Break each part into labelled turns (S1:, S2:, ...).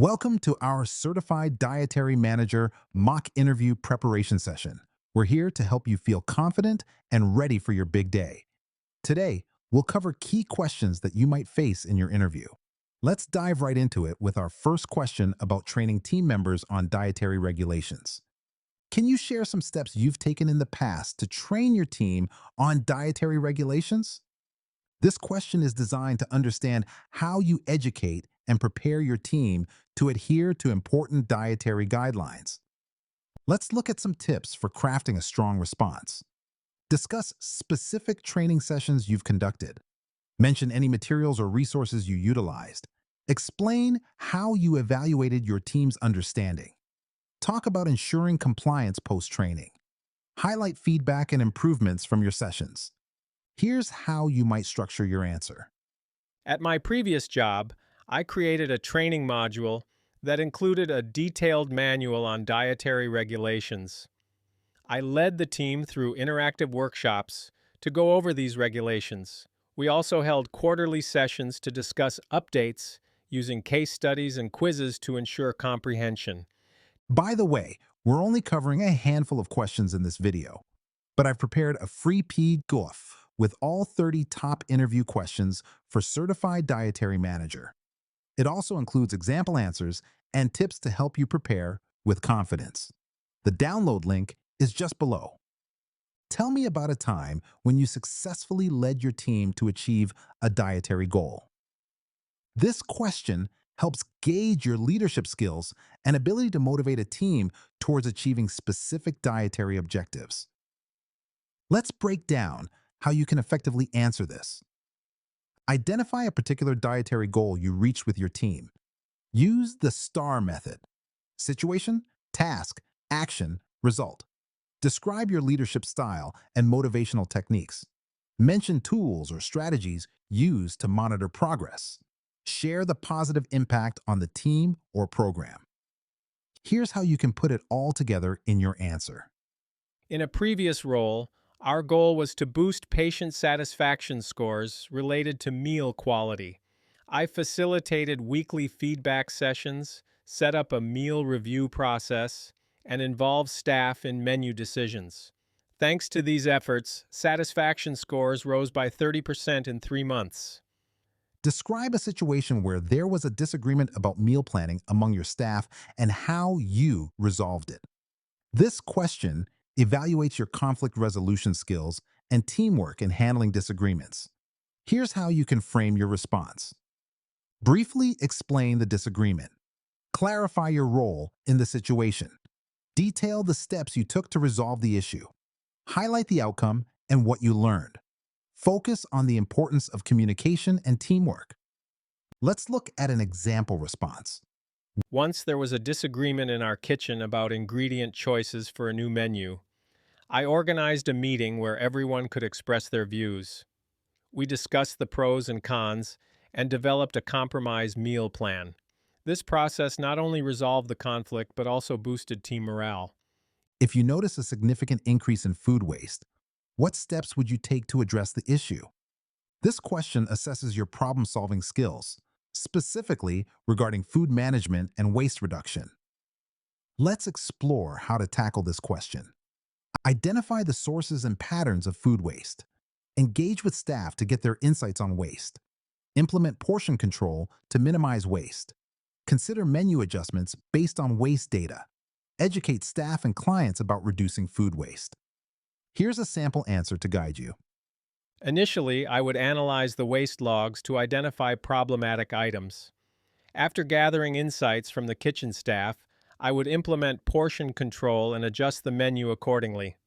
S1: Welcome to our Certified Dietary Manager mock interview preparation session. We're here to help you feel confident and ready for your big day. Today, we'll cover key questions that you might face in your interview. Let's dive right into it with our first question about training team members on dietary regulations. Can you share some steps you've taken in the past to train your team on dietary regulations? This question is designed to understand how you educate and prepare your team to adhere to important dietary guidelines. Let's look at some tips for crafting a strong response. Discuss specific training sessions you've conducted. Mention any materials or resources you utilized. Explain how you evaluated your team's understanding. Talk about ensuring compliance post-training. Highlight feedback and improvements from your sessions. Here's how you might structure your answer.
S2: At my previous job, I created a training module that included a detailed manual on dietary regulations. I led the team through interactive workshops to go over these regulations. We also held quarterly sessions to discuss updates using case studies and quizzes to ensure comprehension.
S1: By the way, we're only covering a handful of questions in this video, but I've prepared a free PDF with all 30 top interview questions for Certified Dietary Manager. It also includes example answers and tips to help you prepare with confidence. The download link is just below. Tell me about a time when you successfully led your team to achieve a dietary goal. This question helps gauge your leadership skills and ability to motivate a team towards achieving specific dietary objectives. Let's break down how you can effectively answer this. Identify a particular dietary goal you reached with your team. Use the STAR method: situation, task, action, result. Describe your leadership style and motivational techniques. Mention tools or strategies used to monitor progress. Share the positive impact on the team or program. Here's how you can put it all together in your answer.
S2: In a previous role, our goal was to boost patient satisfaction scores related to meal quality. I facilitated weekly feedback sessions, set up a meal review process, and involved staff in menu decisions. Thanks to these efforts, satisfaction scores rose by 30% in 3 months.
S1: Describe a situation where there was a disagreement about meal planning among your staff and how you resolved it. This question evaluates your conflict resolution skills and teamwork in handling disagreements. Here's how you can frame your response. Briefly explain the disagreement. Clarify your role in the situation. Detail the steps you took to resolve the issue. Highlight the outcome and what you learned. Focus on the importance of communication and teamwork. Let's look at an example response.
S2: Once there was a disagreement in our kitchen about ingredient choices for a new menu. I organized a meeting where everyone could express their views. We discussed the pros and cons and developed a compromise meal plan. This process not only resolved the conflict but also boosted team morale.
S1: If you notice a significant increase in food waste, what steps would you take to address the issue? This question assesses your problem-solving skills, specifically regarding food management and waste reduction. Let's explore how to tackle this question. Identify the sources and patterns of food waste. Engage with staff to get their insights on waste. Implement portion control to minimize waste. Consider menu adjustments based on waste data. Educate staff and clients about reducing food waste. Here's a sample answer to guide you.
S2: Initially, I would analyze the waste logs to identify problematic items. After gathering insights from the kitchen staff, I would implement portion control and adjust the menu accordingly.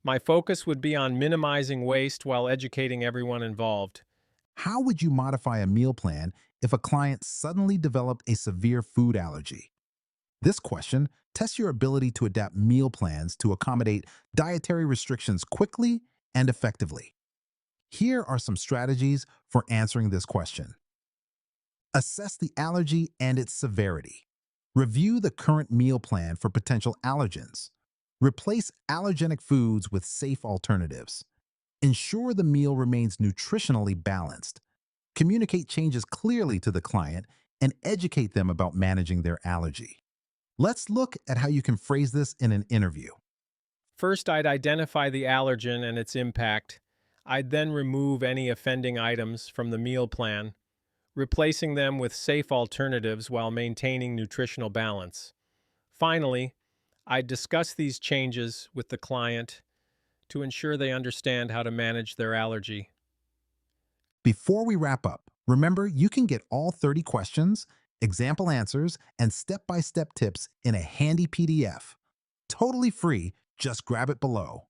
S2: My focus would be on minimizing waste while educating everyone involved.
S1: How would you modify a meal plan if a client suddenly developed a severe food allergy? This question tests your ability to adapt meal plans to accommodate dietary restrictions quickly and effectively. Here are some strategies for answering this question. Assess the allergy and its severity. Review the current meal plan for potential allergens. Replace allergenic foods with safe alternatives. Ensure the meal remains nutritionally balanced. Communicate changes clearly to the client, and educate them about managing their allergy. Let's look at how you can phrase this in an interview.
S2: First, I'd identify the allergen and its impact. I'd then remove any offending items from the meal plan, replacing them with safe alternatives while maintaining nutritional balance. Finally, I'd discuss these changes with the client to ensure they understand how to manage their allergy.
S1: Before we wrap up, remember you can get all 30 questions, example answers, and step-by-step tips in a handy PDF. Totally free, just grab it below.